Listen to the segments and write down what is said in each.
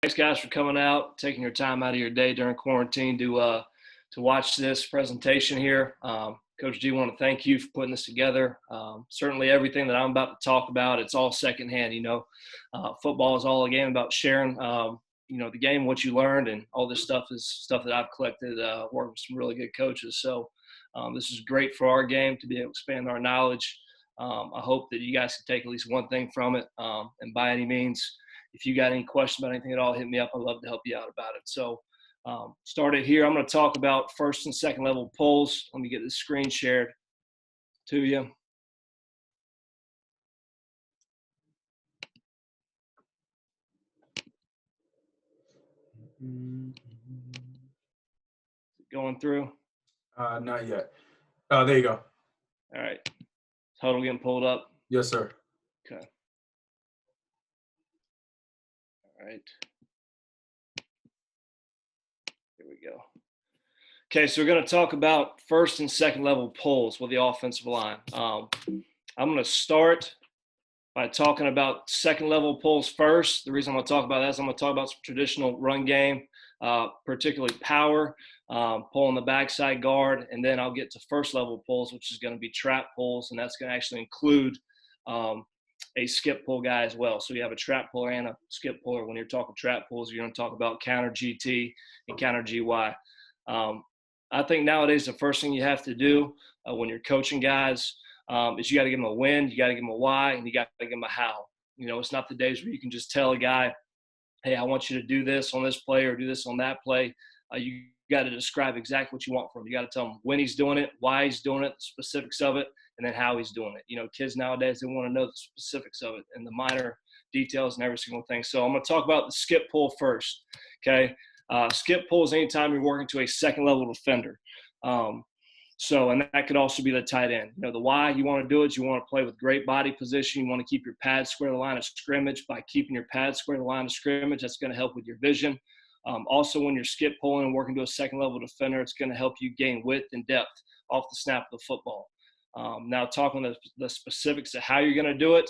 Thanks, guys, for coming out, taking your time out of your day during quarantine to watch this presentation here. Coach G, want to thank you for putting this together. Certainly, everything that I'm about to talk about, it's all secondhand. Football is all a game about sharing. The game, what you learned, and all this stuff is stuff that I've collected, working with some really good coaches. So this is great for our game to be able to expand our knowledge. I hope that you guys can take at least one thing from it, and by any means, if you got any questions about anything at all, hit me up. I'd love to help you out about it. So started here. I'm going to talk about first and second level pulls. Let me get the screen shared to you. Going through? Not yet. There you go. All right. Total getting pulled up? Yes, sir. Okay. All right. Here we go. Okay, so we're going to talk about first and second level pulls with the offensive line. I'm going to start by talking about second level pulls first. The reason I'm going to talk about that is I'm going to talk about some traditional run game, particularly power, pulling the backside guard, and then I'll get to first level pulls, which is going to be trap pulls, and that's going to actually include a skip pull guy as well. So you have a trap puller and a skip puller. When you're talking trap pulls, you're going to talk about counter GT and counter GY. I think nowadays the first thing you have to do when you're coaching guys is you got to give them a when, you got to give them a why, and you got to give them a how. It's not the days where you can just tell a guy, hey, I want you to do this on this play or do this on that play. You got to describe exactly what you want from him. You got to tell him when he's doing it, why he's doing it, the specifics of it, and then how he's doing it. Kids nowadays, they want to know the specifics of it and the minor details and every single thing. So I'm going to talk about the skip pull first, okay? Skip pull is anytime you're working to a second level defender. And that could also be the tight end. The why you want to do it is you want to play with great body position. You want to keep your pads square to the line of scrimmage. By keeping your pads square to the line of scrimmage, that's going to help with your vision. Also, when you're skip pulling and working to a second level defender, it's going to help you gain width and depth off the snap of the football. Now, talking the specifics of how you're going to do it,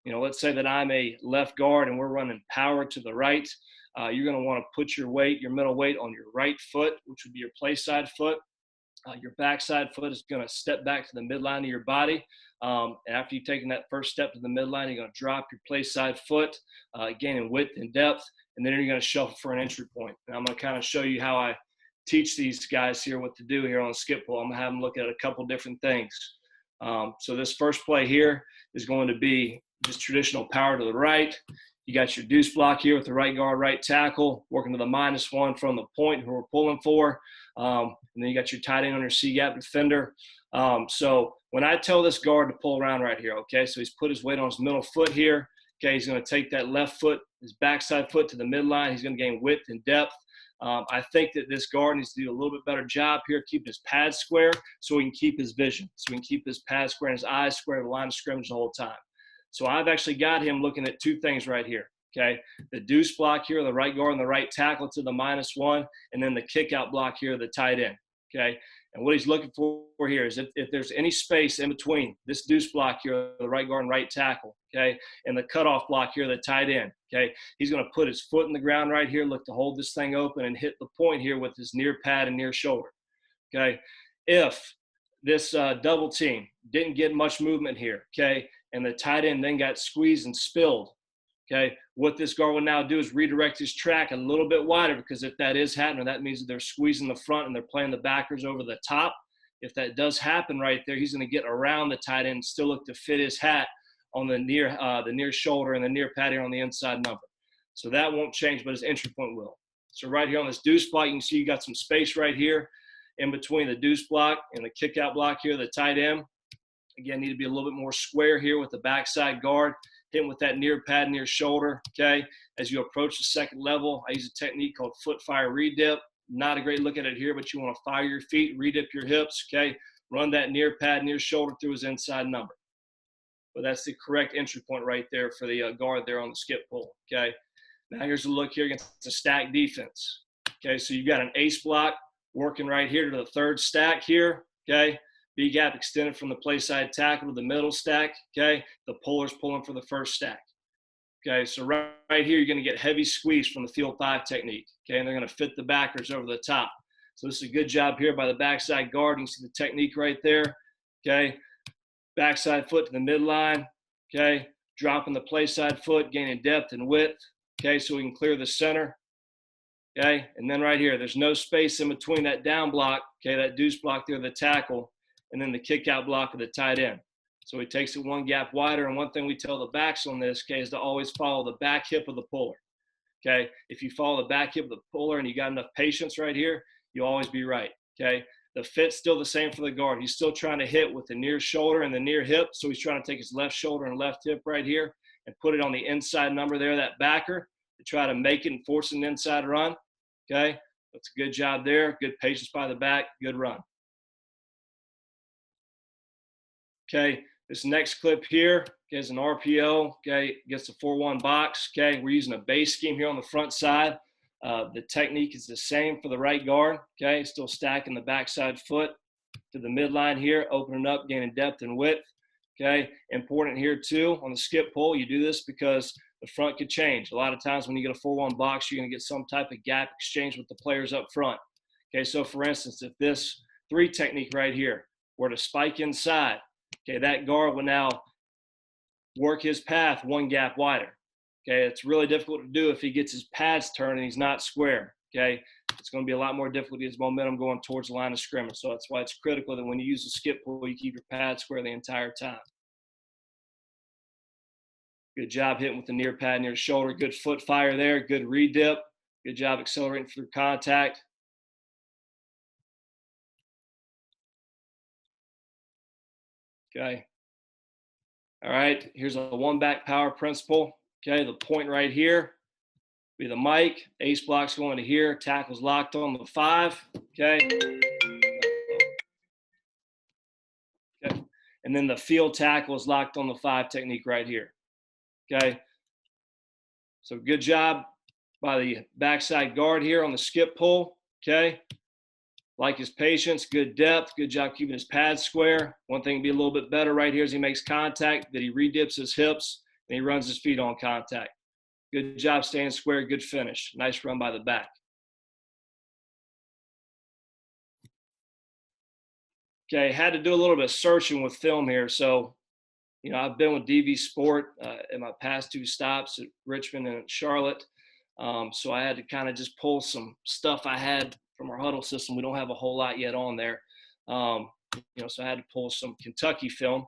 let's say that I'm a left guard and we're running power to the right. You're going to want to put your middle weight on your right foot, which would be your play side foot. Your backside foot is going to step back to the midline of your body. And after you've taken that first step to the midline, you're going to drop your play side foot, gaining width and depth, and then you're going to shuffle for an entry point. And I'm going to kind of show you how I teach these guys here what to do here on the skip pull. I'm going to have them look at a couple different things. So this first play here is going to be just traditional power to the right. You got your deuce block here with the right guard, right tackle, working to the -1 from the point who we're pulling for. And then you got your tight end on your C-gap defender. So when I tell this guard to pull around right here, okay, so he's put his weight on his middle foot here. Okay, he's going to take that left foot, his backside foot to the midline. He's going to gain width and depth. I think that this guard needs to do a little bit better job here, keep his pads square so he can keep his vision, so he can keep his pads square and his eyes square to the line of scrimmage the whole time. So I've actually got him looking at two things right here, okay? The deuce block here, the right guard and the right tackle to the -1, and then the kick out block here, the tight end, okay? And what he's looking for here is if there's any space in between this deuce block here, the right guard and right tackle, okay, and the cutoff block here, the tight end, okay, he's going to put his foot in the ground right here, look to hold this thing open and hit the point here with his near pad and near shoulder, okay? If this double team didn't get much movement here, okay, and the tight end then got squeezed and spilled, okay, what this guard will now do is redirect his track a little bit wider, because if that is happening, that means that they're squeezing the front and they're playing the backers over the top. If that does happen right there, he's going to get around the tight end and still look to fit his hat on the near shoulder and the near pad here on the inside number. So that won't change, but his entry point will. So right here on this deuce block, you can see you got some space right here in between the deuce block and the kick out block here, the tight end. Again, need to be a little bit more square here with the backside guard, hitting with that near pad, near shoulder, okay? As you approach the second level, I use a technique called foot fire redip. Not a great look at it here, but you want to fire your feet, redip your hips, okay? Run that near pad, near shoulder through his inside number. But that's the correct entry point right there for the guard there on the skip pull, okay? Now here's a look here against the stack defense, okay? So you've got an ace block working right here to the third stack here, okay? B-gap extended from the play side tackle to the middle stack, okay? The puller's pulling for the first stack. Okay, so right here, you're going to get heavy squeeze from the field 5 technique. Okay, and they're going to fit the backers over the top. So this is a good job here by the backside guard. You can see the technique right there. Okay, backside foot to the midline. Okay, dropping the play side foot, gaining depth and width. Okay, so we can clear the center. Okay, and then right here, there's no space in between that down block, okay, that deuce block there, the tackle, and then the kick out block of the tight end. So he takes it one gap wider, and one thing we tell the backs on this, okay, is to always follow the back hip of the puller. Okay, if you follow the back hip of the puller and you got enough patience right here, you'll always be right. Okay, the fit's still the same for the guard. He's still trying to hit with the near shoulder and the near hip, so he's trying to take his left shoulder and left hip right here and put it on the inside number there, that backer, to try to make it and force an inside run. Okay, that's a good job there. Good patience by the back, good run. Okay, this next clip here is an RPO, okay, gets the 4-1 box, okay. We're using a base scheme here on the front side. The technique is the same for the right guard, okay, still stacking the backside foot to the midline here, opening up, gaining depth and width, okay. Important here too, on the skip pull, you do this because the front could change. A lot of times when you get a 4-1 box, you're going to get some type of gap exchange with the players up front. Okay, so for instance, if this 3 technique right here were to spike inside, okay, that guard will now work his path one gap wider. Okay, it's really difficult to do if he gets his pads turned and he's not square. Okay, it's going to be a lot more difficult to get his momentum going towards the line of scrimmage. So that's why it's critical that when you use the skip pull, you keep your pads square the entire time. Good job hitting with the near pad near shoulder. Good foot fire there. Good re-dip. Good job accelerating through contact. Okay. All right. Here's a 1-back power principle. Okay. The point right here be the mic. Ace block's going to here. Tackle's locked on the 5. Okay. Okay. And then the field tackle is locked on the 5 technique right here. Okay. So good job by the backside guard here on the skip pull. Okay. Like his patience, good depth, good job keeping his pads square. One thing to be a little bit better right here is he makes contact, that he re-dips his hips, and he runs his feet on contact. Good job staying square, good finish. Nice run by the back. Okay, had to do a little bit of searching with film here. So, you know, I've been with DV Sport in my past 2 stops at Richmond and Charlotte. So I had to kind of just pull some stuff I had from our huddle system. We don't have a whole lot yet on there. You know, so I had to pull some Kentucky film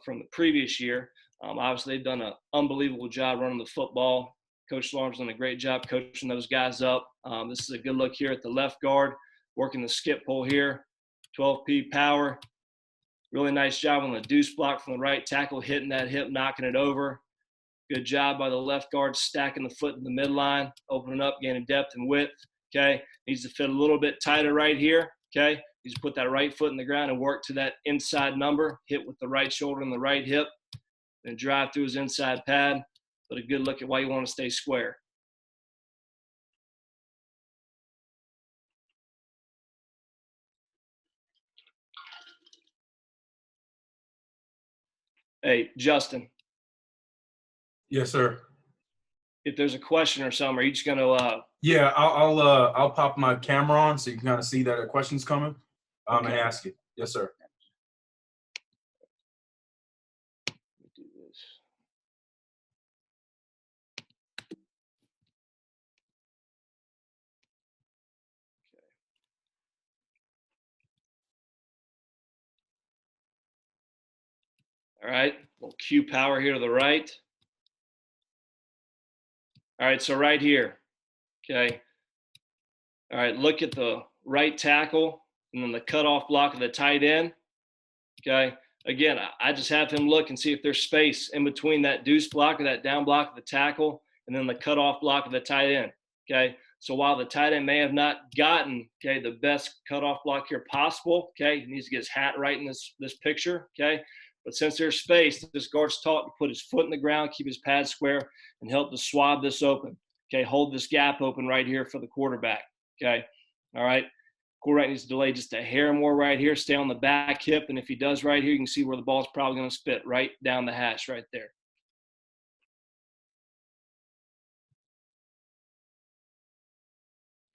from the previous year. Obviously, they've done an unbelievable job running the football. Coach Larm's done a great job coaching those guys up. This is a good look here at the left guard, working the skip pull here, 12P power. Really nice job on the deuce block from the right tackle, hitting that hip, knocking it over. Good job by the left guard, stacking the foot in the midline, opening up, gaining depth and width. Okay, needs to fit a little bit tighter right here. Okay, needs to put that right foot in the ground and work to that inside number, hit with the right shoulder and the right hip, and drive through his inside pad. But a good look at why you want to stay square. Hey, Justin. Yes, sir. If there's a question or something, are you just going to Yeah, I'll pop my camera on so you can kind of see that a question's coming. And ask it. Yes, sir. do this? All right, little Q power here to the right. All right, so right here, okay. All right, look at the right tackle and then the cutoff block of the tight end, okay. Again, I just have him look and see if there's space in between that deuce block or that down block of the tackle and then the cutoff block of the tight end, okay. So while the tight end may have not gotten, okay, the best cutoff block here possible, okay, he needs to get his hat right in this picture, okay. But since there's space, this guard's taught to put his foot in the ground, keep his pad square, and help to swab this open. Okay, hold this gap open right here for the quarterback. Okay, all right. Quarterback needs to delay just a hair more right here, stay on the back hip, and if he does right here, you can see where the ball's probably going to spit right down the hash right there.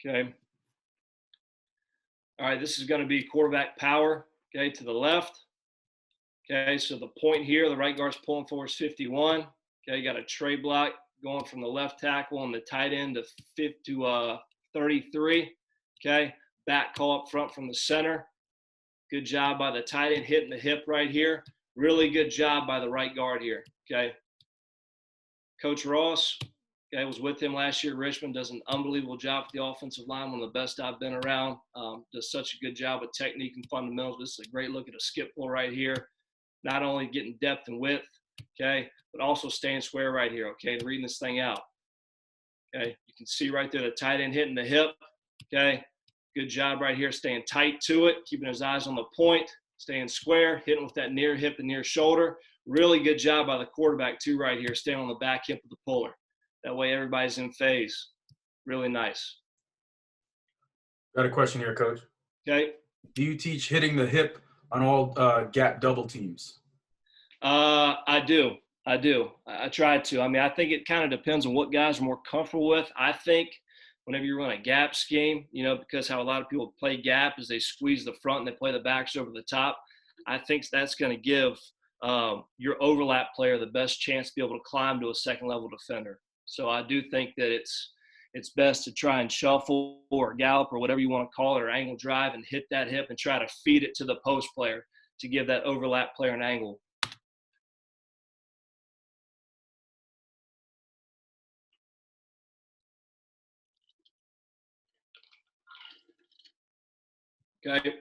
Okay. All right, this is going to be quarterback power, okay, to the left. Okay, so the point here, the right guard's pulling forward is 51. Okay, you got a tray block going from the left tackle and the tight end to 33. Okay, back call up front from the center. Good job by the tight end hitting the hip right here. Really good job by the right guard here. Okay, Coach Ross, okay, was with him last year. Richmond does an unbelievable job with the offensive line, one of the best I've been around. Does such a good job with technique and fundamentals. This is a great look at a skip pull right here. Not only getting depth and width, okay, but also staying square right here, okay, and reading this thing out. Okay, you can see right there the tight end hitting the hip, okay. Good job right here, staying tight to it, keeping his eyes on the point, staying square, hitting with that near hip and near shoulder. Really good job by the quarterback too right here, staying on the back hip of the puller. That way everybody's in phase. Really nice. Got a question here, Coach. Okay. Do you teach hitting the hip on all gap double teams? I do. I try to. I mean, I think it kind of depends on what guys are more comfortable with. I think whenever you run a gap scheme, you know, because how a lot of people play gap is they squeeze the front and they play the backs over the top. I think that's going to give your overlap player the best chance to be able to climb to a second level defender. So I do think that it's best to try and shuffle or gallop or whatever you want to call it, or angle drive and hit that hip and try to feed it to the post player to give that overlap player an angle. Okay,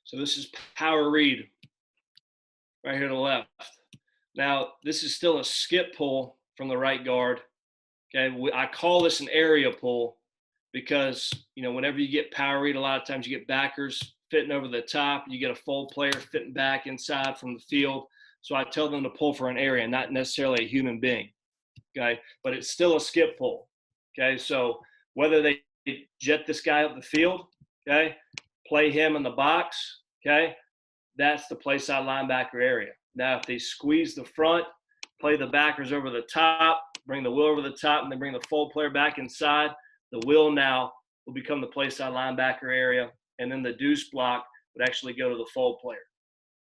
so this is power read right here to the left. Now, this is still a skip pull from the right guard. Okay, I call this an area pull because, you know, whenever you get power read, a lot of times you get backers fitting over the top. You get a full player fitting back inside from the field. So I tell them to pull for an area, not necessarily a human being. Okay, but it's still a skip pull. Okay, so whether they jet this guy up the field, okay, play him in the box, okay, that's the play side linebacker area. Now, if they squeeze the front, play the backers over the top, bring the wheel over the top, and then bring the full player back inside, the wheel now will become the play side linebacker area, and then the deuce block would actually go to the full player.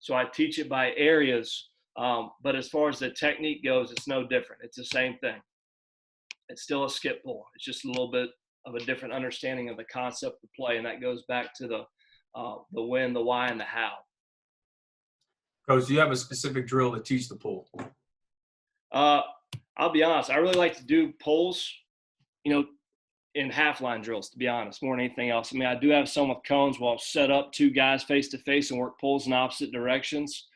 So I teach it by areas, but as far as the technique goes, it's no different. It's the same thing. It's still a skip pull. It's just a little bit of a different understanding of the concept of play, and that goes back to the when, the why, and the how. Coach, do you have a specific drill to teach the pull? I'll be honest. I really like to do pulls, you know, in half line drills, to be honest, more than anything else. I mean, I do have some with cones where I'll set up two guys face to face and work pulls in opposite directions.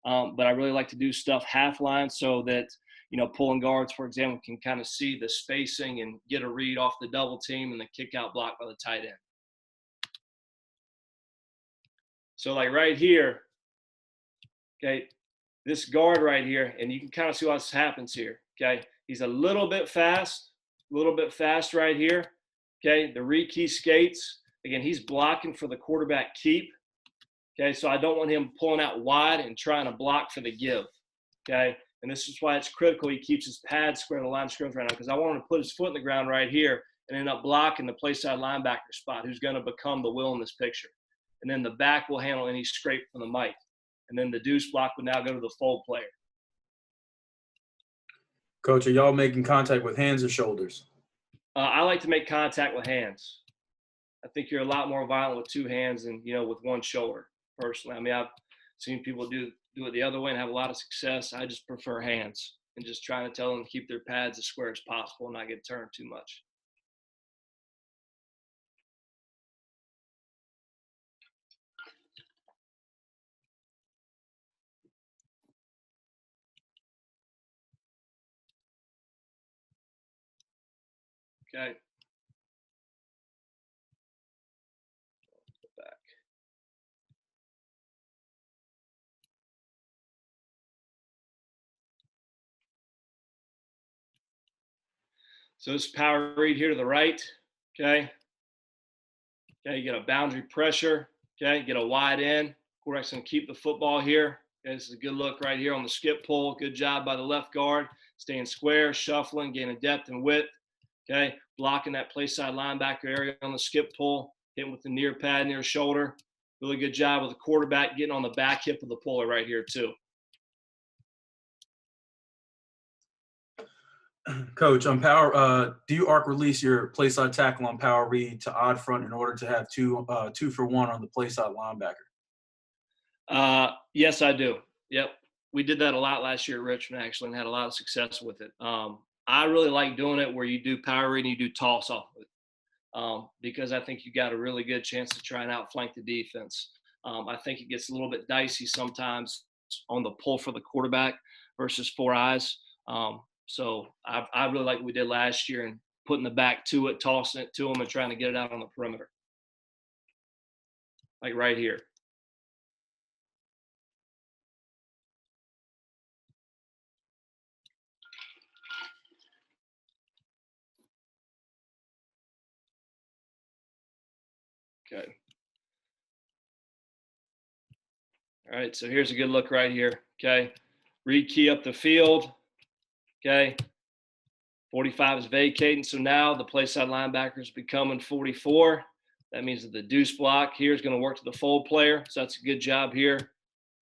But I really like to do stuff half line so that, you know, pulling guards, for example, can kind of see the spacing and get a read off the double team and the kick out block by the tight end. So like right here, okay, this guard right here, and you can kind of see what happens here, okay? He's a little bit fast right here, okay? The read key skates, again, he's blocking for the quarterback keep, okay? So I don't want him pulling out wide and trying to block for the give, okay? And this is why it's critical he keeps his pads square in the line of scrimmage right now, because I want him to put his foot in the ground right here and end up blocking the play side linebacker spot, who's going to become the will in this picture. And then the back will handle any scrape from the mic. And then the deuce block would now go to the full player. Coach, are y'all making contact with hands or shoulders? I like to make contact with hands. I think you're a lot more violent with two hands than, you know, with one shoulder, personally. I mean, I've seen people do it the other way and have a lot of success. I just prefer hands and just trying to tell them to keep their pads as square as possible and not get turned too much. Okay. Back. So this power read here to the right, okay? Okay, you get a boundary pressure, okay? Get a wide end. Quarterback's gonna keep the football here. Okay, this is a good look right here on the skip pull. Good job by the left guard, staying square, shuffling, gaining depth and width. okay? Blocking that play side linebacker area on the skip pull, hitting with the near pad, near shoulder. Really good job with the quarterback getting on the back hip of the puller right here too. Coach, on power, do you arc release your play side tackle on power read to odd front in order to have two for one on the play side linebacker? Yes, I do. Yep. We did that a lot last year at Richmond, actually, and had a lot of success with it. I really like doing it where you do power read and you do toss off of it, because I think you got a really good chance to try and outflank the defense. I think it gets a little bit dicey sometimes on the pull for the quarterback versus four eyes. So I really like what we did last year and putting the back to it, tossing it to them, and trying to get it out on the perimeter, like right here. Okay. All right, so here's a good look right here. Okay. Read key up the field. Okay. 45 is vacating. So now the play side linebacker is becoming 44. That means that the deuce block here is going to work to the fold player. So that's a good job here.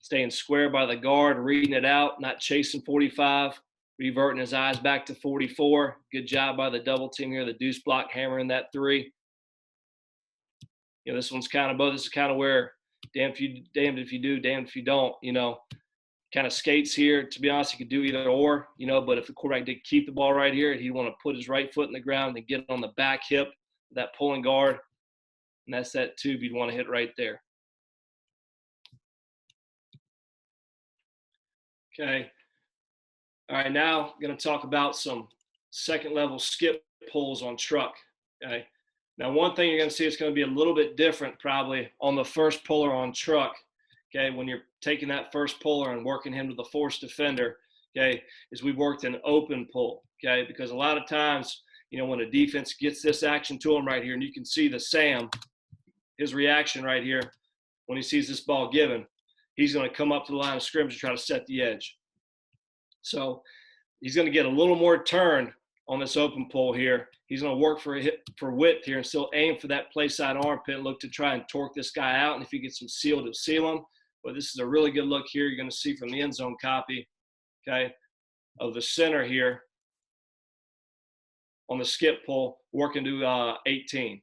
Staying square by the guard, reading it out, not chasing 45, reverting his eyes back to 44. Good job by the double team here. The deuce block hammering that 3. You know, this one's kind of both. This is kind of where damned if you do, damned if you don't, you know, kind of skates here. To be honest, he could do either or, you know, but if the quarterback did keep the ball right here, he'd want to put his right foot in the ground and get on the back hip, that pulling guard. And that's that tube you'd want to hit right there. Okay. All right, now I'm going to talk about some second level skip pulls on truck. Okay. Now, one thing you're going to see is going to be a little bit different probably on the first puller on truck. Okay, when you're taking that first puller and working him to the force defender, okay, is we've worked an open pull, okay, because a lot of times, you know, when a defense gets this action to him right here, and you can see the Sam, his reaction right here when he sees this ball given, he's going to come up to the line of scrimmage and try to set the edge. So he's going to get a little more turn on this open pull here. He's going to work for width here and still aim for that play side armpit and look to try and torque this guy out. And if he gets him sealed, he'll seal him. But this is a really good look here. You're going to see from the end zone copy, okay, of the center here on the skip pull, working to 18.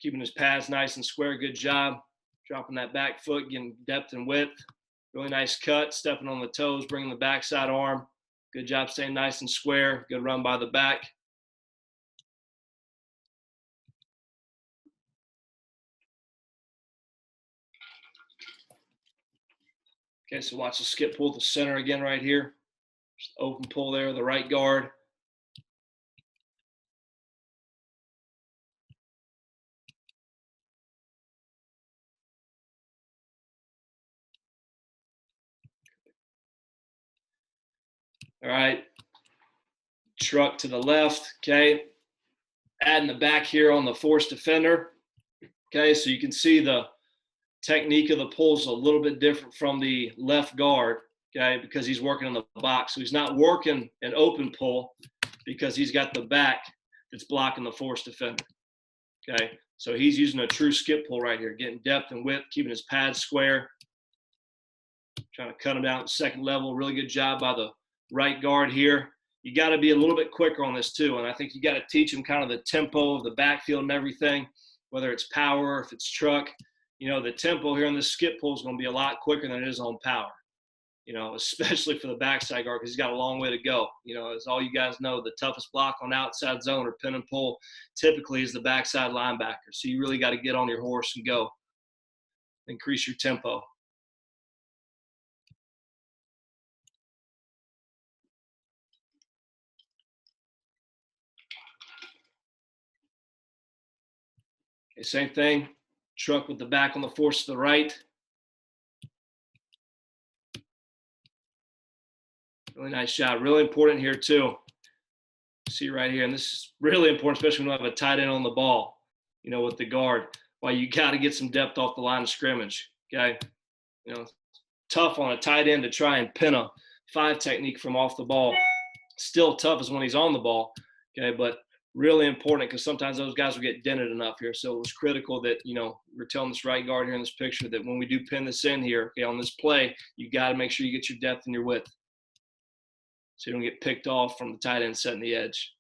Keeping his pads nice and square. Good job. Dropping that back foot, getting depth and width. Really nice cut, stepping on the toes, bringing the backside arm. Good job staying nice and square. Good run by the back. Okay, so watch the skip pull the center again right here. Just open pull there, the right guard. All right. Truck to the left, okay. Adding the back here on the force defender. Okay, so you can see the technique of the pull is a little bit different from the left guard, okay, because he's working in the box. So he's not working an open pull because he's got the back that's blocking the force defender, okay. So he's using a true skip pull right here, getting depth and width, keeping his pads square, trying to cut him down at second level. Really good job by the right guard here. You got to be a little bit quicker on this too, and I think you got to teach him kind of the tempo of the backfield and everything, whether it's power or if it's truck. You know, the tempo here on this skip pull is going to be a lot quicker than it is on power, you know, especially for the backside guard because he's got a long way to go. You know, as all you guys know, the toughest block on outside zone or pin and pull typically is the backside linebacker. So you really got to get on your horse and go. Increase your tempo. Okay, same thing. Truck with the back on the force to the right. Really nice shot. Really important here too. See right here, and this is really important, especially when you have a tight end on the ball, you know, with the guard. Well, you got to get some depth off the line of scrimmage, okay? You know, tough on a tight end to try and pin a 5 technique from off the ball. Still tough as when he's on the ball, okay, but really important because sometimes those guys will get dented enough here. So it was critical that, we're telling this right guard here in this picture that when we do pin this in here, okay, on this play, you got to make sure you get your depth and your width so you don't get picked off from the tight end setting the edge.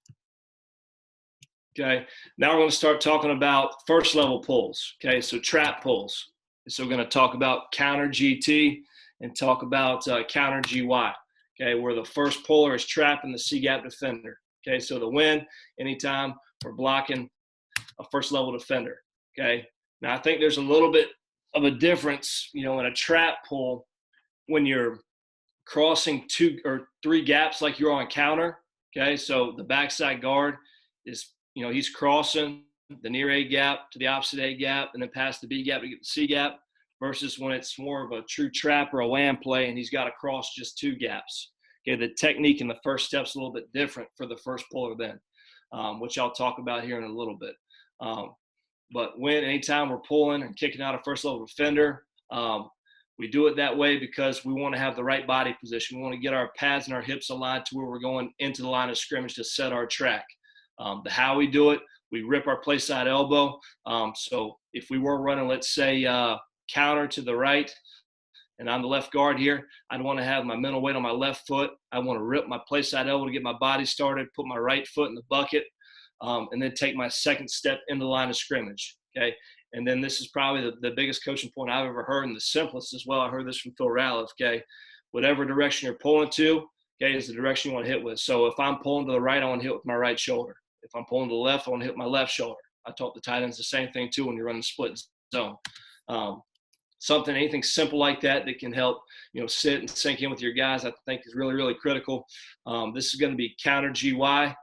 Okay, now we're going to start talking about first level pulls. Okay, so trap pulls. So we're going to talk about counter GT and talk about counter GY. Okay, where the first puller is trapping the C-gap defender. Okay, so the win anytime we're blocking a first level defender. Okay, now I think there's a little bit of a difference, in a trap pull when you're crossing 2 or 3 gaps like you're on counter. Okay, so the backside guard is, he's crossing the near A gap to the opposite A gap and then past the B gap to get the C gap, versus when it's more of a true trap or a wham play and he's got to cross just 2 gaps. Okay, the technique in the first step's a little bit different for the first puller then, which I'll talk about here in a little bit. But anytime we're pulling and kicking out a first level defender, we do it that way because we want to have the right body position. We want to get our pads and our hips aligned to where we're going into the line of scrimmage to set our track. The how we do it, we rip our play side elbow. So if we were running, let's say, counter to the right, and I'm the left guard here, I'd want to have my mental weight on my left foot. I want to rip my play side elbow to get my body started, put my right foot in the bucket, and then take my second step into the line of scrimmage. Okay, and then this is probably the biggest coaching point I've ever heard, and the simplest as well. I heard this from Phil Ralph. Okay, whatever direction you're pulling to, okay, is the direction you want to hit with. So if I'm pulling to the right, I want to hit with my right shoulder. If I'm pulling to the left, I want to hit with my left shoulder. I taught the tight ends the same thing too when you're running split zone. Anything simple like that can help, sit and sink in with your guys, I think is really, really critical. This is going to be counter GY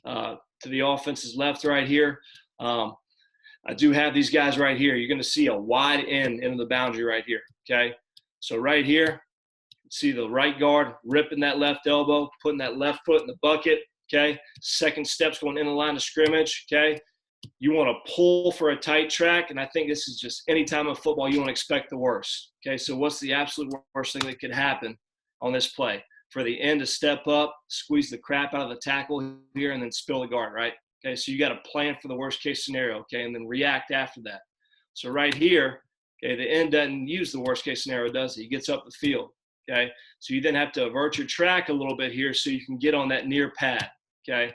to the offense's left right here. I do have these guys right here. You're going to see a wide end into the boundary right here, okay? So right here, see the right guard ripping that left elbow, putting that left foot in the bucket, okay? Second step's going in the line of scrimmage, okay? You want to pull for a tight track, and I think this is just any time of football you want to expect the worst. Okay, so what's the absolute worst thing that could happen on this play? For the end to step up, squeeze the crap out of the tackle here, and then spill the guard, right? Okay, so you got to plan for the worst case scenario, okay, and then react after that. So right here, okay, the end doesn't use the worst case scenario, does he? He gets up the field, okay? So you then have to avert your track a little bit here so you can get on that near pad, okay?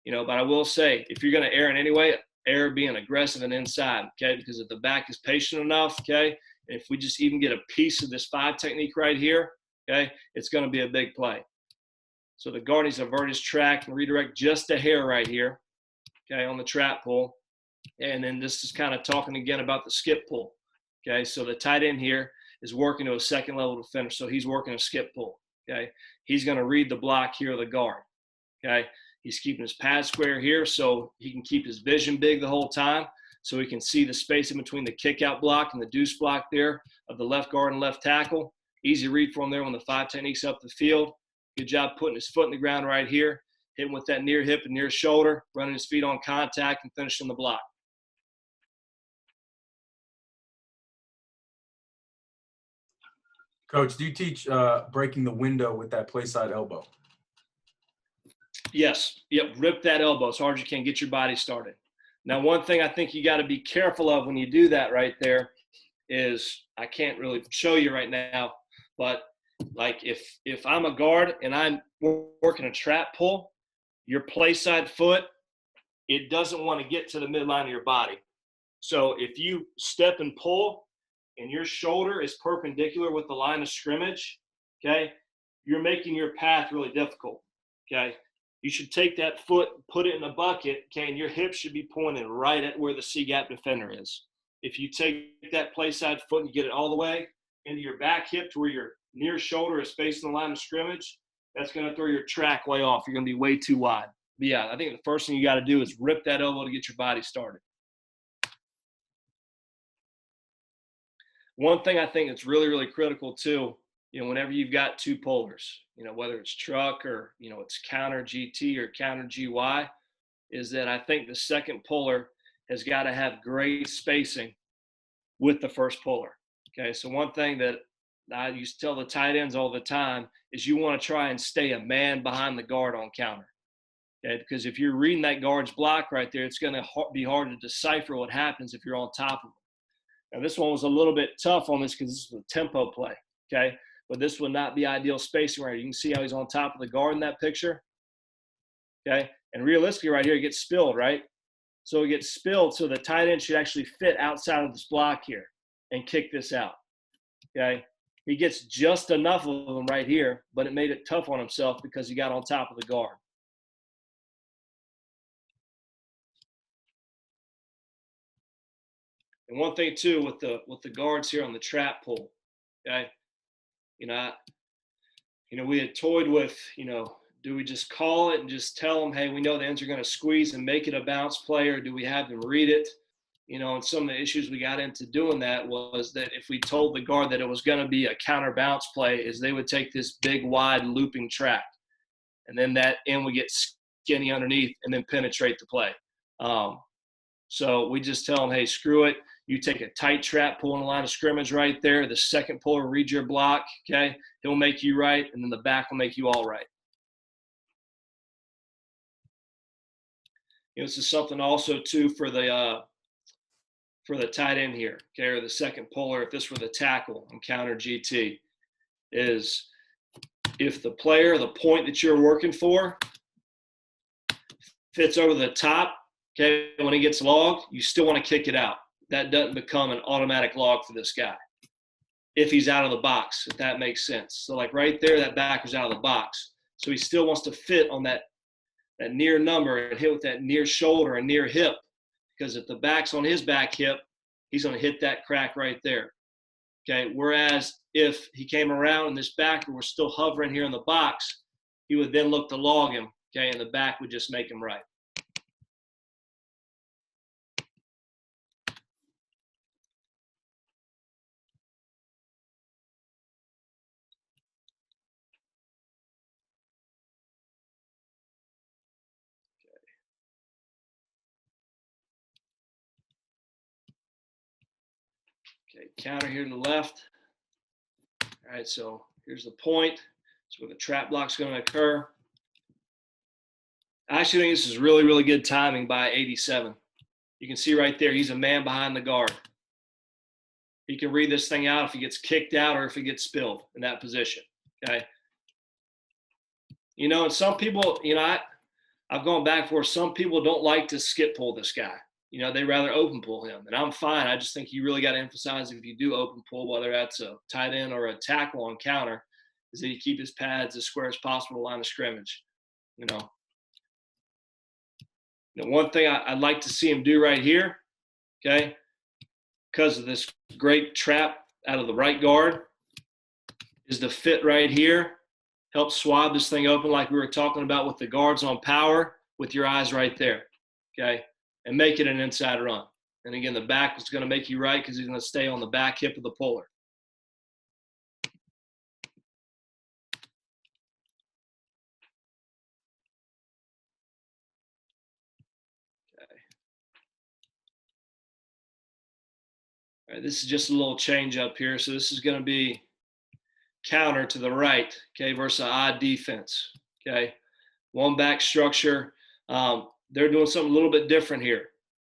But I will say, if you're going to err in any way, err being aggressive and inside, okay? Because if the back is patient enough, okay, if we just even get a piece of this 5 technique right here, okay, it's going to be a big play. So the guard needs to avert his track and redirect just a hair right here, okay, on the trap pull. And then this is kind of talking again about the skip pull, okay? So the tight end here is working to a second level defender, so he's working a skip pull, okay? He's going to read the block here of the guard, okay? He's keeping his pad square here so he can keep his vision big the whole time, so he can see the space in between the kick out block and the deuce block there of the left guard and left tackle. Easy read for him there when the 5 technique's up the field. Good job putting his foot in the ground right here, hitting with that near hip and near shoulder, running his feet on contact and finishing the block. Coach, do you teach breaking the window with that play side elbow? Yes. Yep. Rip that elbow as hard as you can. Get your body started. Now, one thing I think you got to be careful of when you do that right there is, I can't really show you right now, but like if I'm a guard and I'm working a trap pull, your play side foot, it doesn't want to get to the midline of your body. So if you step and pull and your shoulder is perpendicular with the line of scrimmage, okay, you're making your path really difficult, okay? You should take that foot, put it in a bucket, okay, and your hip should be pointed right at where the C-gap defender is. If you take that play side foot and get it all the way into your back hip to where your near shoulder is facing the line of scrimmage, that's going to throw your track way off. You're going to be way too wide. But yeah, I think the first thing you got to do is rip that elbow to get your body started. One thing I think that's really, really critical too, whenever you've got 2 pullers, whether it's truck or, it's counter GT or counter GY, is that I think the second puller has got to have great spacing with the first puller. Okay, so one thing that I used to tell the tight ends all the time, is you want to try and stay a man behind the guard on counter. Okay? Because if you're reading that guard's block right there, it's going to be hard to decipher what happens if you're on top of them. Now, this one was a little bit tough on this because this was a tempo play, okay? But this would not be ideal spacing right here. You can see how he's on top of the guard in that picture, okay? And realistically right here, it gets spilled, right? So it gets spilled, so the tight end should actually fit outside of this block here and kick this out, okay? He gets just enough of them right here, but it made it tough on himself because he got on top of the guard. And one thing too with the guards here on the trap pull, okay? We had toyed with, do we just call it and just tell them, hey, we know the ends are going to squeeze and make it a bounce play, or do we have them read it? And some of the issues we got into doing that was that if we told the guard that it was going to be a counter bounce play, is they would take this big, wide looping trap, and then that end would get skinny underneath and then penetrate the play. So we just tell them, hey, screw it. You take a tight trap, pull in the line of scrimmage right there. The second puller reads your block, okay? He'll make you right, and then the back will make you all right. This is something also, too, for the tight end here, okay, or the second puller, if this were the tackle on counter GT, is if the player, the point that you're working for, fits over the top, okay, when he gets logged, you still want to kick it out. That doesn't become an automatic log for this guy if he's out of the box, if that makes sense. So like right there, that back was out of the box. So he still wants to fit on that near number and hit with that near shoulder and near hip, because if the back's on his back hip, he's going to hit that crack right there. Okay, whereas if he came around and this backer was still hovering here in the box, he would then look to log him, okay, and the back would just make him right. Okay, counter here to the left. All right, so here's the point. That's where the trap block's going to occur. I actually think this is really, really good timing by 87. You can see right there, he's a man behind the guard. He can read this thing out if he gets kicked out or if he gets spilled in that position, okay? And some people, I've gone back for some people don't like to skip pull this guy. They rather open pull him, and I'm fine. I just think you really got to emphasize if you do open pull, whether that's a tight end or a tackle on counter, is that you keep his pads as square as possible to the line of scrimmage. One thing I'd like to see him do right here, okay, because of this great trap out of the right guard, is to fit right here, help swab this thing open like we were talking about with the guards on power, with your eyes right there, okay? And make it an inside run. And again, the back is going to make you right because he's going to stay on the back hip of the puller. Okay. All right, this is just a little change up here. So this is going to be counter to the right, okay, versus odd defense, okay? One back structure. They're doing something a little bit different here,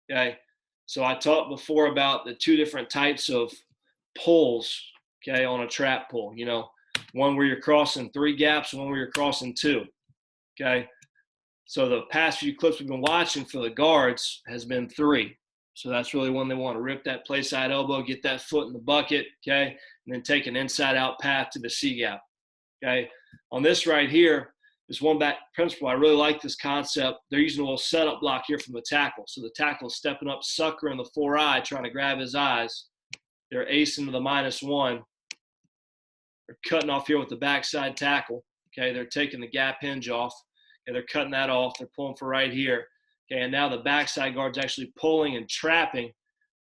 okay? So I talked before about the two different types of pulls, okay, on a trap pull. One where you're crossing 3 gaps, one where you're crossing 2, okay? So the past few clips we've been watching for the guards has been 3. So that's really when they want to rip that play side elbow, get that foot in the bucket, okay, and then take an inside-out path to the C gap, okay? On this right here, this one back principle, I really like this concept. They're using a little setup block here from the tackle. So the tackle is stepping up, sucker in the 4-eye, trying to grab his eyes. They're acing to the -1. They're cutting off here with the backside tackle, okay? They're taking the gap hinge off, and they're cutting that off. They're pulling for right here. Okay, and now the backside guard's actually pulling and trapping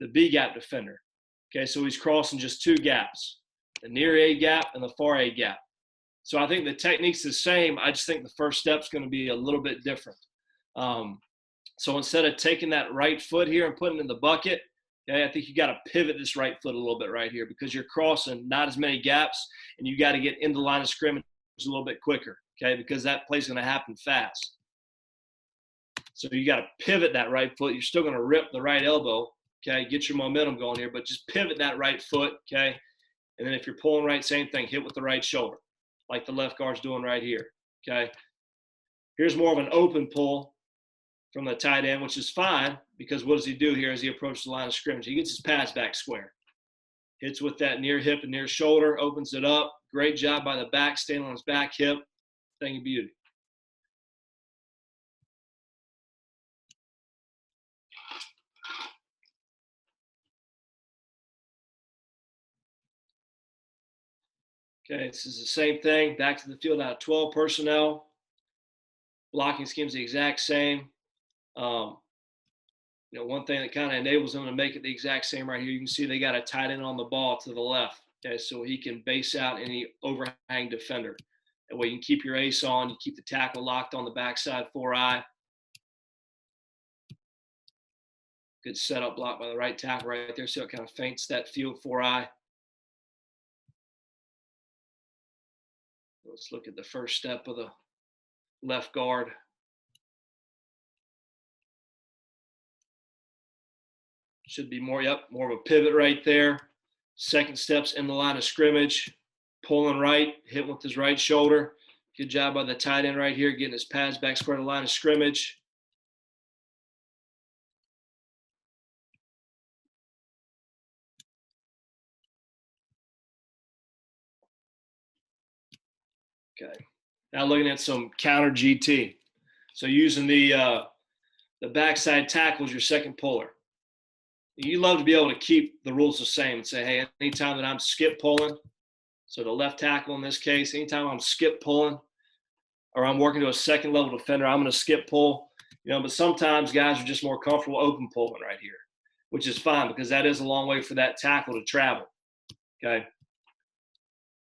the B gap defender. Okay, so he's crossing just 2 gaps, the near A gap and the far A gap. So I think the technique's the same. I just think the first step's going to be a little bit different. So instead of taking that right foot here and putting it in the bucket, Okay, I think you got to pivot this right foot a little bit right here because you're crossing not as many gaps, and you got to get into the line of scrimmage a little bit quicker. Okay, because that play's going to happen fast. So you got to pivot that right foot. You're still going to rip the right elbow. Okay, get your momentum going here, but just pivot that right foot. Okay, and then if you're pulling right, same thing. Hit with the right shoulder, like the left guard's doing right here. Okay, here's more of an open pull from the tight end, which is fine because what does he do here as he approaches the line of scrimmage? He gets his pads back square. Hits with that near hip and near shoulder, opens it up. Great job by the back, staying on his back hip. Thing of beauty. Okay, this is the same thing. Back to the field out of 12 personnel. Blocking scheme's the exact same. One thing that kind of enables them to make it the exact same right here, you can see they got a tight end on the ball to the left, okay, so he can base out any overhang defender. That way you can keep your ace on, you keep the tackle locked on the backside 4-eye. Good setup block by the right tackle right there, so it kind of feints that field 4-eye. Let's look at the first step of the left guard. Should be more of a pivot right there. Second step's in the line of scrimmage, pulling right, hit with his right shoulder. Good job by the tight end right here, getting his pads back square to the line of scrimmage. Okay. Now looking at some counter GT. So using the backside tackle as your second puller. You love to be able to keep the rules the same and say, hey, anytime that I'm skip pulling, so the left tackle in this case, anytime I'm skip pulling or I'm working to a second level defender, I'm going to skip pull. But sometimes guys are just more comfortable open pulling right here, which is fine because that is a long way for that tackle to travel. Okay.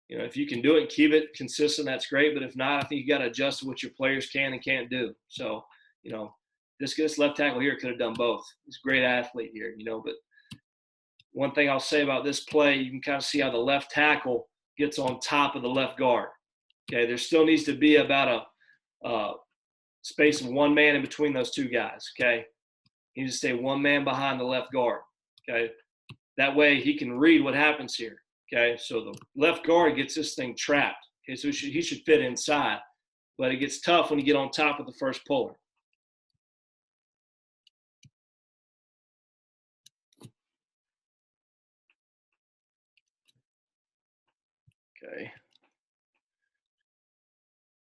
If you can do it and keep it consistent, that's great. But if not, I think you got to adjust to what your players can and can't do. So, this left tackle here could have done both. He's a great athlete here, but one thing I'll say about this play, you can kind of see how the left tackle gets on top of the left guard. Okay, there still needs to be about a space of one man in between those two guys. Okay, he needs to stay one man behind the left guard. Okay, that way he can read what happens here. Okay, so the left guard gets this thing trapped. Okay, so he should fit inside, but it gets tough when you get on top of the first puller. Okay.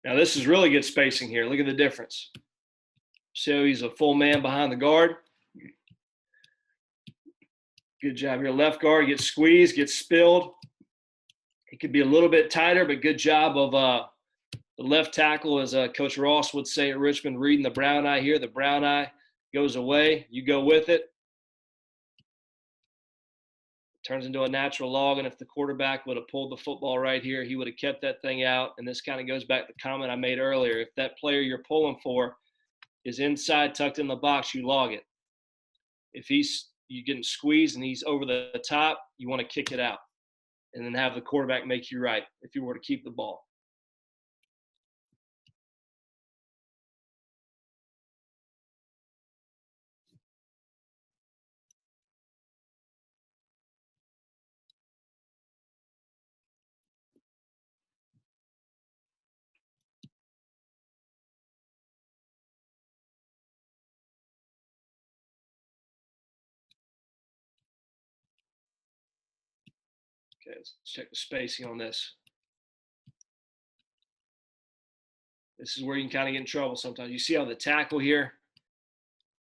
Now this is really good spacing here. Look at the difference. So he's a full man behind the guard. Good job here. Left guard gets squeezed, gets spilled. It could be a little bit tighter, but good job of the left tackle, as Coach Ross would say at Richmond, reading the brown eye here. The brown eye goes away. You go with it. Turns into a natural log, and if the quarterback would have pulled the football right here, he would have kept that thing out. And this kind of goes back to the comment I made earlier. If that player you're pulling for is inside, tucked in the box, you log it. If you're getting squeezed and he's over the top, you want to kick it out and then have the quarterback make you right if you were to keep the ball. Okay, let's check the spacing on this. This is where you can kind of get in trouble sometimes. You see how the tackle here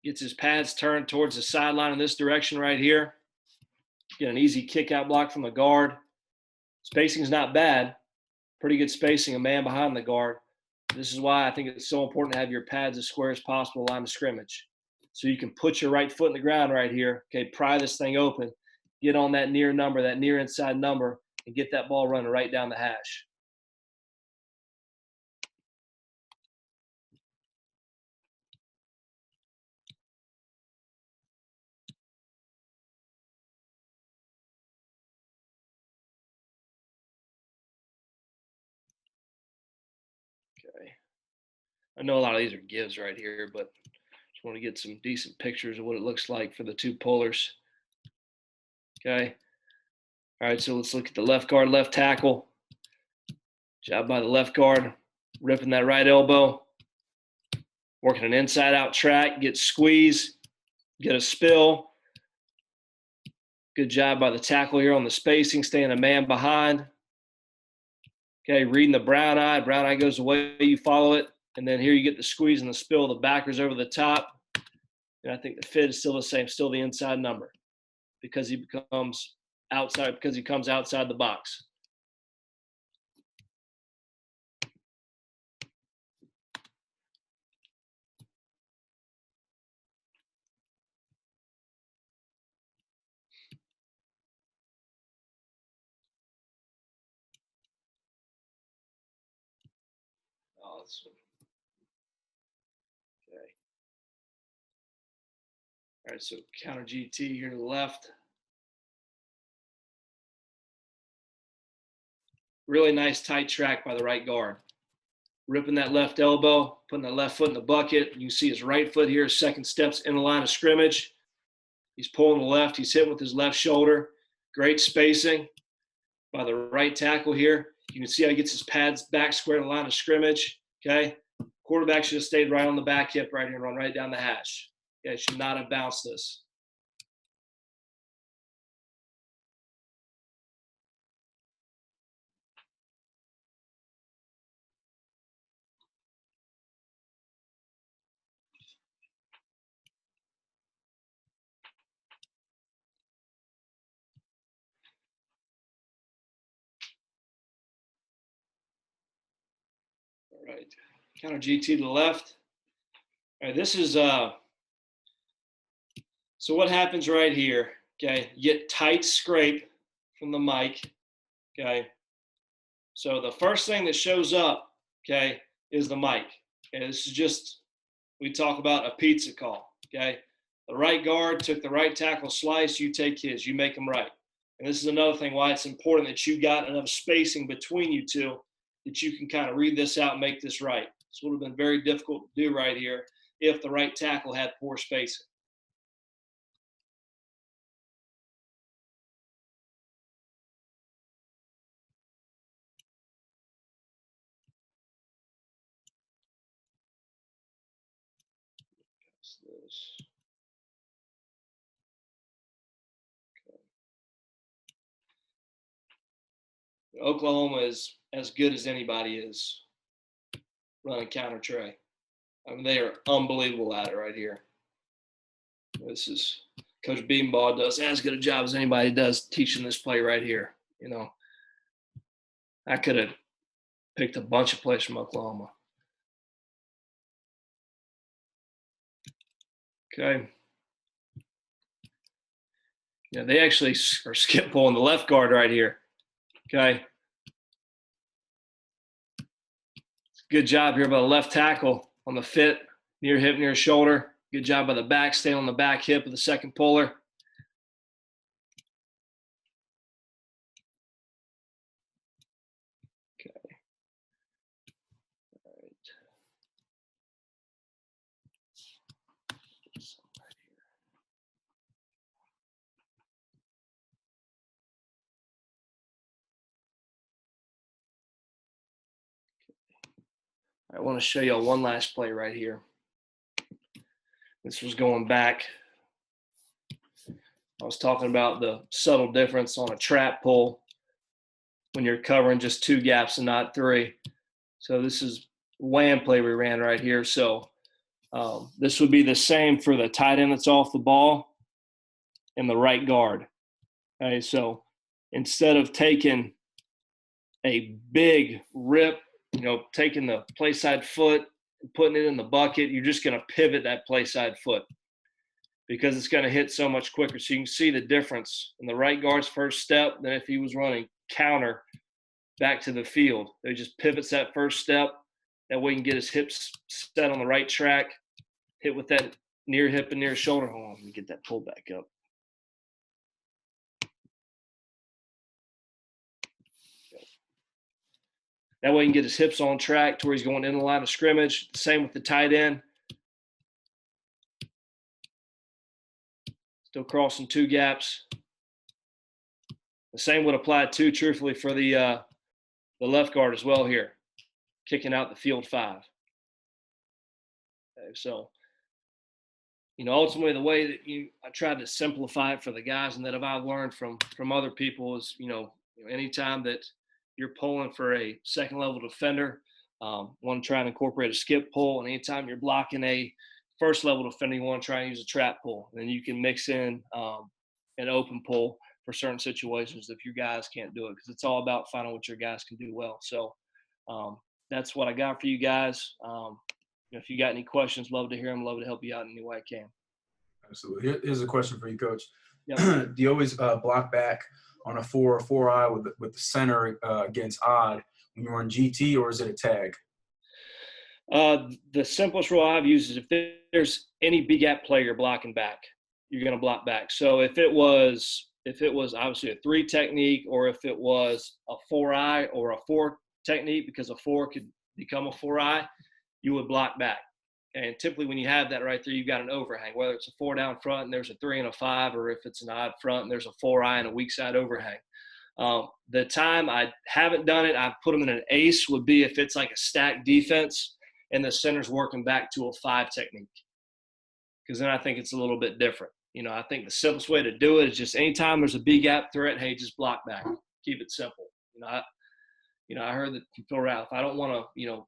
gets his pads turned towards the sideline in this direction right here. Get an easy kick out block from the guard. Spacing is not bad. Pretty good spacing, a man behind the guard. This is why I think it's so important to have your pads as square as possible line of scrimmage. So you can put your right foot in the ground right here, okay, pry this thing open, get on that near number, that near inside number, and get that ball running right down the hash. Okay. I know a lot of these are gives right here, but just want to get some decent pictures of what it looks like for the two pullers. Okay. All right, so let's look at the left guard, left tackle. Job by the left guard, ripping that right elbow, working an inside out track, get squeeze, get a spill. Good job by the tackle here on the spacing, staying a man behind. Okay, reading the brown eye. Brown eye goes away, you follow it. And then here you get the squeeze and the spill. The backers over the top. And I think the fit is still the same, still the inside number because he becomes outside, because he comes outside the box. Awesome. Okay. All right, so counter GT here to the left. Really nice tight track by the right guard. Ripping that left elbow, putting that left foot in the bucket. You can see his right foot here, second steps in the line of scrimmage. He's pulling the left. He's hitting with his left shoulder. Great spacing by the right tackle here. You can see how he gets his pads back square in the line of scrimmage. Okay. Quarterback should have stayed right on the back hip right here and run right down the hash. Okay, should not have bounced this. All right. Counter GT to the left. All right, this is so what happens right here, okay? You get tight scrape from the mic, okay? So the first thing that shows up, okay, is the mic. Okay, this is just, we talk about a pizza call, okay? The right guard took the right tackle slice, you take his, you make them right. And this is another thing why it's important that you got enough spacing between you two that you can kind of read this out and make this right. This would have been very difficult to do right here if the right tackle had poor spacing. This. Oklahoma is as good as anybody is running counter tray. I mean, they are unbelievable at it right here. This is Coach Beanball does as good a job as anybody does teaching this play right here. You know, I could have picked a bunch of plays from Oklahoma. Okay. Yeah, they actually are skip pulling the left guard right here. Okay. Good job here by the left tackle on the fit, near hip, near shoulder. Good job by the back, staying on the back hip of the second puller. Okay. All right. I want to show y'all one last play right here. This was going back. I was talking about the subtle difference on a trap pull when you're covering just two gaps and not three. So this is wham play we ran right here. So this would be the same for the tight end that's off the ball and the right guard. Okay, so instead of taking a big rip, you know, taking the play side foot and putting it in the bucket, you're just going to pivot that play side foot because it's going to hit so much quicker. So you can see the difference in the right guard's first step than if he was running counter back to the field. He just pivots that first step. That way he can get his hips set on the right track, hit with that near hip and near shoulder. Hold on, let me get that pull back up. That way he can get his hips on track to where he's going in the line of scrimmage. The same with the tight end. Still crossing 2 gaps. The same would apply too, truthfully, for the left guard as well here, kicking out the field 5. Okay, so, ultimately the way that I tried to simplify it for the guys, and that I've learned from other people is, anytime that you're pulling for a second level defender, want to try and incorporate a skip pull, and anytime you're blocking a first level defender, you want to try and use a trap pull. And then you can mix in an open pull for certain situations if your guys can't do it, because it's all about finding what your guys can do well. So that's what I got for you guys. If you got any questions, love to hear them. Love to help you out in any way I can. Absolutely. Here's a question for you, Coach. Yep. Do you always block back on a 4 or 4-eye with the center against odd when you're on GT, or is it a tag? The simplest rule I've used is if there's any big gap player you're blocking back, you're going to block back. So if it was obviously a 3 technique, or if it was a 4-eye or a 4 technique, because a 4 could become a 4-eye, you would block back. And typically when you have that right there, you've got an overhang, whether it's a 4 down front and there's a 3 and a 5, or if it's an odd front and there's a 4-eye and a weak side overhang. The time I haven't done it, I've put them in an ace, would be if it's like a stacked defense and the center's working back to a 5 technique, because then I think it's a little bit different. I think the simplest way to do it is just anytime there's a big gap threat, hey, just block back. Keep it simple. I heard that from Phil Ralph. I don't want to,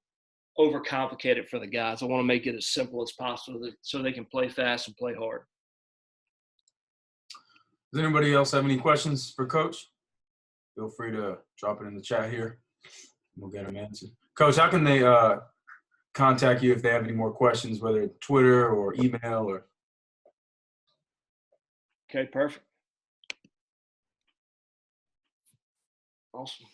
overcomplicate it for the guys. I want to make it as simple as possible so they can play fast and play hard. Does anybody else have any questions for Coach? Feel free to drop it in the chat here. We'll get them answered. Coach, how can they contact you if they have any more questions, whether Twitter or email or? Okay, perfect. Awesome.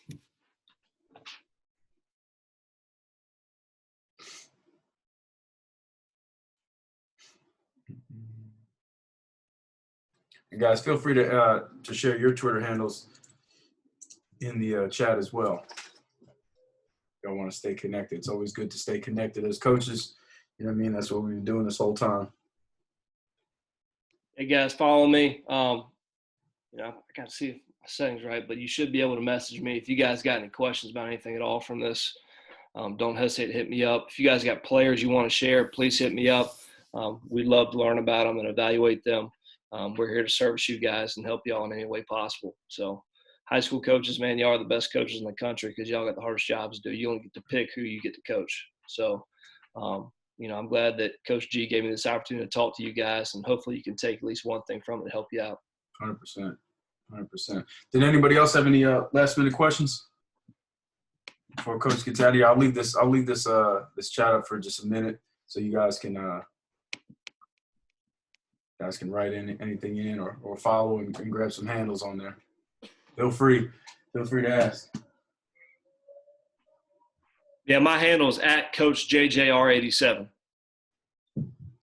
And guys, feel free to share your Twitter handles in the chat as well. Y'all want to stay connected. It's always good to stay connected as coaches. You know what I mean? That's what we've been doing this whole time. Hey guys, follow me. I got to see if my settings right, but you should be able to message me if you guys got any questions about anything at all from this. Don't hesitate to hit me up. If you guys got players you want to share, please hit me up. We'd love to learn about them and evaluate them. We're here to service you guys and help y'all in any way possible. So high school coaches, man, y'all are the best coaches in the country because y'all got the hardest jobs to do. You only get to pick who you get to coach. So, I'm glad that Coach G gave me this opportunity to talk to you guys, and hopefully you can take at least one thing from it to help you out. 100%. 100%. Did anybody else have any last-minute questions before Coach gets out of here? I'll leave this chat up for just a minute so you guys can write anything in or follow and grab some handles on there. Feel free to ask. Yeah, my handle is @CoachJJR87.